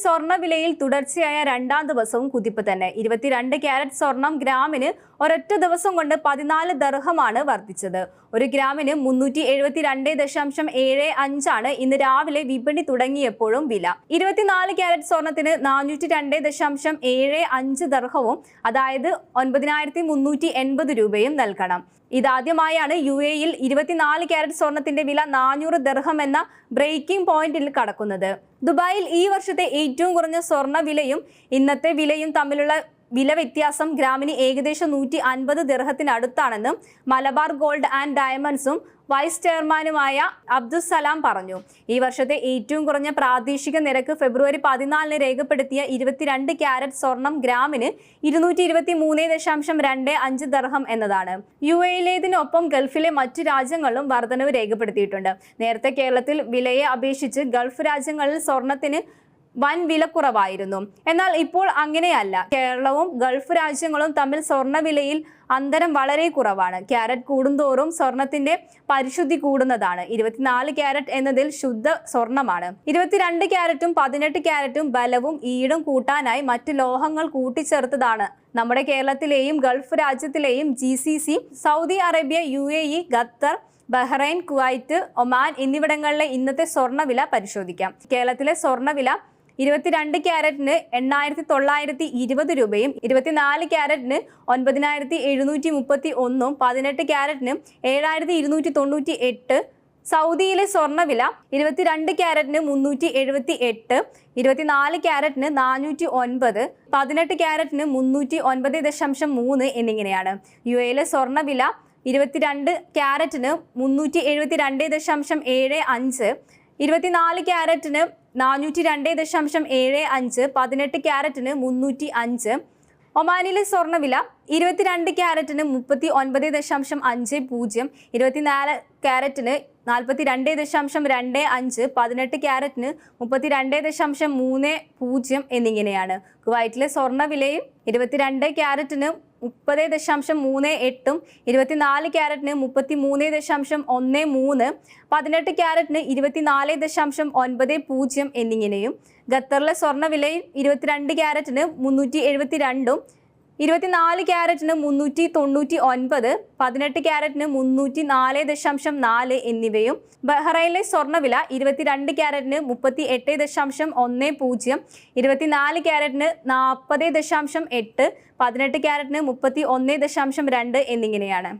സ്വർണ്ണവിലയിൽ തുടർച്ചയായ രണ്ടാം ദിവസവും കുതിപ്പ് തന്നെ. 22 ക്യാരറ്റ് സ്വർണം ഗ്രാമിന് ഒരൊറ്റ ദിവസം കൊണ്ട് 14 ദർഹമാണ് വർദ്ധിച്ചത്. ഒരു ഗ്രാമിന് 372.75 ആണ് ഇന്ന് രാവിലെ വിപണി തുടങ്ങിയപ്പോഴും വില. 24 ക്യാരറ്റ് സ്വർണത്തിന് 402.75 ദർഹവും, അതായത് 9380 രൂപയും നൽകണം. ഇതാദ്യമായാണ് UAE-യിൽ 24 ക്യാരറ്റ് സ്വർണത്തിന്റെ വില 400 ദർഹം എന്ന ബ്രേക്കിംഗ് പോയിന്റിൽ കടക്കുന്നത്. ദുബായിൽ ഈ വർഷത്തെ ഏറ്റവും കുറഞ്ഞ സ്വർണ്ണ വിലയും ഇന്നത്തെ വിലയും തമ്മിലുള്ള വില വ്യത്യാസം ഗ്രാമിന് ഏകദേശം 150 ദിർഹത്തിനടുത്താണെന്നും മലബാർ ഗോൾഡ് ആൻഡ് ഡയമണ്ട്സും വൈസ് ചെയർമാനുമായ അബ്ദുസലാം പറഞ്ഞു. ഈ വർഷത്തെ ഏറ്റവും കുറഞ്ഞ പ്രാദേശിക നിരക്ക് ഫെബ്രുവരി 14 രേഖപ്പെടുത്തിയ 22 ക്യാരറ്റ് സ്വർണം ഗ്രാമിന് 223.25 ദർഹം എന്നതാണ്. UAE-ലേതിനൊപ്പം ഗൾഫിലെ മറ്റു രാജ്യങ്ങളിലും വർധനവ് രേഖപ്പെടുത്തിയിട്ടുണ്ട്. നേരത്തെ കേരളത്തിൽ വിലയെ അപേക്ഷിച്ച് ഗൾഫ് രാജ്യങ്ങളിൽ സ്വർണത്തിന് വൻ വിലക്കുറവായിരുന്നു. എന്നാൽ ഇപ്പോൾ അങ്ങനെയല്ല. കേരളവും ഗൾഫ് രാജ്യങ്ങളും തമ്മിൽ സ്വർണ്ണവിലയിൽ അന്തരം വളരെ കുറവാണ്. ക്യാരറ്റ് കൂടുന്തോറും സ്വർണത്തിന്റെ പരിശുദ്ധി കൂടുന്നതാണ്. 24 ക്യാരറ്റ് എന്നതിൽ ശുദ്ധ സ്വർണമാണ്. 22 ക്യാരറ്റും 18 ക്യാരറ്റും ബലവും ഈടും കൂട്ടാനായി മറ്റു ലോഹങ്ങൾ കൂട്ടിച്ചേർത്തതാണ്. നമ്മുടെ കേരളത്തിലെയും ഗൾഫ് രാജ്യത്തിലെയും GCC, Saudi Arabia, UAE, Qatar, Bahrain, Kuwait, Oman എന്നിവിടങ്ങളിലെ ഇന്നത്തെ സ്വർണ്ണവില പരിശോധിക്കാം. കേരളത്തിലെ സ്വർണ്ണവില 22 ക്യാരറ്റിന് 8920 രൂപയും, 24 ക്യാരറ്റിന് 9731, 18 ക്യാരറ്റിന് 7298. സൗദിയിലെ സ്വർണ്ണവില 22 ക്യാരറ്റിന് 378, 24 ക്യാരറ്റിന് 409, 18 ക്യാരറ്റിന് 309.3 എന്നിങ്ങനെയാണ്. UAE-യിലെ സ്വർണ്ണവില 22 ക്യാരറ്റിന് 372.75, 24 ക്യാരറ്റിന് 402.75, 18 ക്യാരറ്റിന് 305. ഒമാനിലെ സ്വർണ്ണവില 22 ക്യാരറ്റിന് 39.50, 24 ക്യാരറ്റിന് 42.25, 18 ക്യാരറ്റിന് 32.30 എന്നിങ്ങനെയാണ്. കുവൈറ്റിലെ സ്വർണ്ണവിലയും 22 ക്യാരറ്റിന് 30.38, 24 ക്യാരറ്റിന് 33.13, 18 ക്യാരറ്റിന് 24.90 എന്നിങ്ങനെയും. ഖത്തറിലെ സ്വർണ്ണവിലയും 22 ക്യാരറ്റിന് 372, 24 ക്യാരറ്റിന് 399, 18 ക്യാരറ്റിന് 304.4 എന്നിവയും. ബഹ്റൈനിലെ സ്വർണ്ണവില 22 ക്യാരറ്റിന് 38.10, 24 ക്യാരറ്റിന് 40.8, 18 ക്യാരറ്റിന് 31.2 എന്നിങ്ങനെയാണ്.